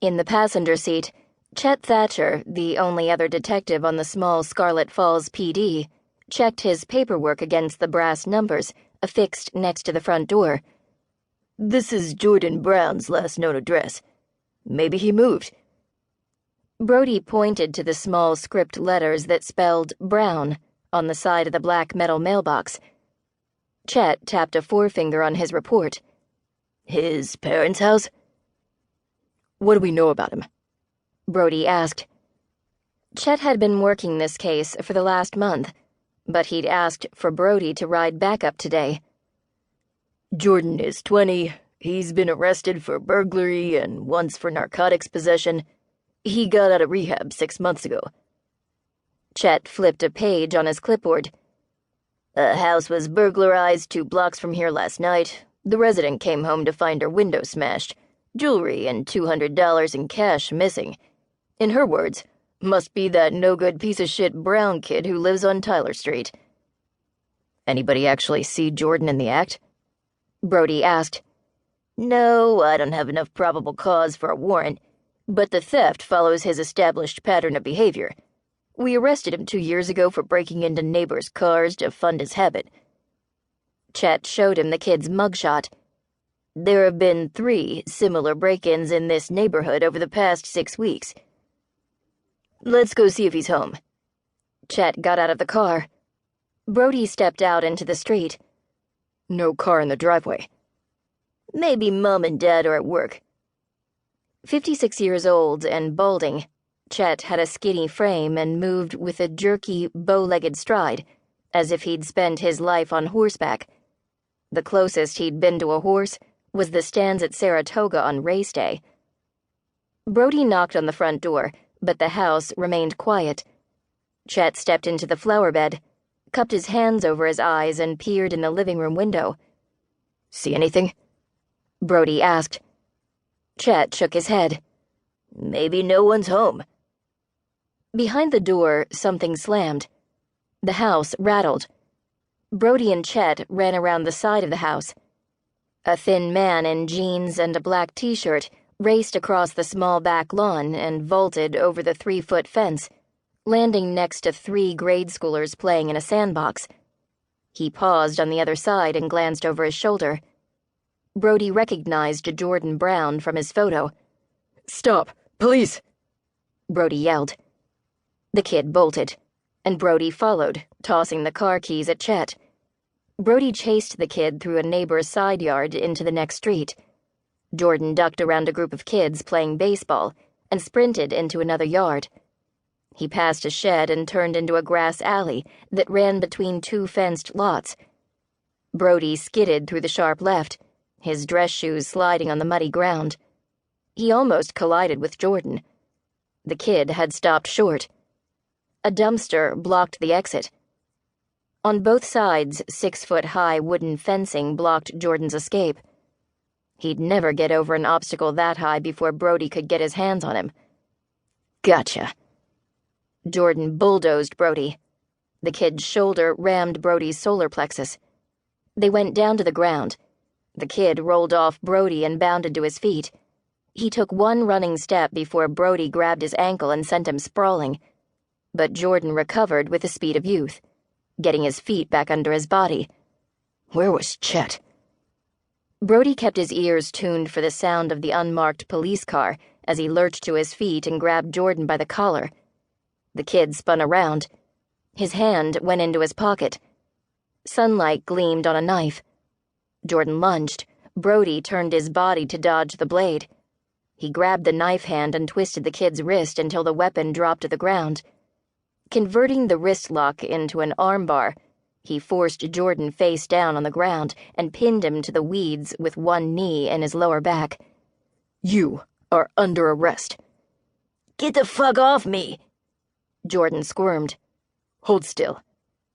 In the passenger seat, Chet Thatcher, the only other detective on the small Scarlet Falls PD, checked his paperwork against the brass numbers affixed next to the front door. "This is Jordan Brown's last known address. Maybe he moved." Brody pointed to the small script letters that spelled Brown on the side of the black metal mailbox. Chet tapped a forefinger on his report. "His parents' house?" "What do we know about him?" Brody asked. Chet had been working this case for the last month, but he'd asked for Brody to ride backup today. "Jordan is 20. He's been arrested for burglary and once for narcotics possession. He got out of rehab 6 months ago." Chet flipped a page on his clipboard. "A house was burglarized 2 blocks from here last night. The resident came home to find her window smashed, jewelry and $200 in cash missing. In her words, must be that no-good piece of shit Brown kid who lives on Tyler Street." "Anybody actually see Jordan in the act?" Brody asked. "No, I don't have enough probable cause for a warrant, but the theft follows his established pattern of behavior. We arrested him 2 years ago for breaking into neighbors' cars to fund his habit." Chet showed him the kid's mugshot. "There have been 3 similar break-ins in this neighborhood over the past 6 weeks. Let's go see if he's home." Chet got out of the car. Brody stepped out into the street. "No car in the driveway." "Maybe Mom and Dad are at work." 56 years old and balding, Chet had a skinny frame and moved with a jerky, bow-legged stride, as if he'd spent his life on horseback. The closest he'd been to a horse was the stands at Saratoga on race day. Brody knocked on the front door, but the house remained quiet. Chet stepped into the flower bed, cupped his hands over his eyes, and peered in the living room window. "See anything?" Brody asked. Chet shook his head. "Maybe no one's home." Behind the door, something slammed. The house rattled. Brody and Chet ran around the side of the house. A thin man in jeans and a black t-shirt raced across the small back lawn and vaulted over the 3-foot fence, landing next to 3 grade schoolers playing in a sandbox. He paused on the other side and glanced over his shoulder. Brody recognized Jordan Brown from his photo. "Stop! Police!" Brody yelled. The kid bolted, and Brody followed, tossing the car keys at Chet. Brody chased the kid through a neighbor's side yard into the next street. Jordan ducked around a group of kids playing baseball and sprinted into another yard. He passed a shed and turned into a grass alley that ran between 2 fenced lots. Brody skidded through the sharp left, his dress shoes sliding on the muddy ground. He almost collided with Jordan. The kid had stopped short. A dumpster blocked the exit. On both sides, 6-foot-high wooden fencing blocked Jordan's escape. He'd never get over an obstacle that high before Brody could get his hands on him. "Gotcha." Jordan bulldozed Brody. The kid's shoulder rammed Brody's solar plexus. They went down to the ground. The kid rolled off Brody and bounded to his feet. He took one running step before Brody grabbed his ankle and sent him sprawling. But Jordan recovered with the speed of youth, getting his feet back under his body. Where was Chet? Brody kept his ears tuned for the sound of the unmarked police car as he lurched to his feet and grabbed Jordan by the collar. The kid spun around. His hand went into his pocket. Sunlight gleamed on a knife. Jordan lunged. Brody turned his body to dodge the blade. He grabbed the knife hand and twisted the kid's wrist until the weapon dropped to the ground. Converting the wrist lock into an armbar, he forced Jordan face down on the ground and pinned him to the weeds with one knee in his lower back. "You are under arrest." "Get the fuck off me!" Jordan squirmed. "Hold still.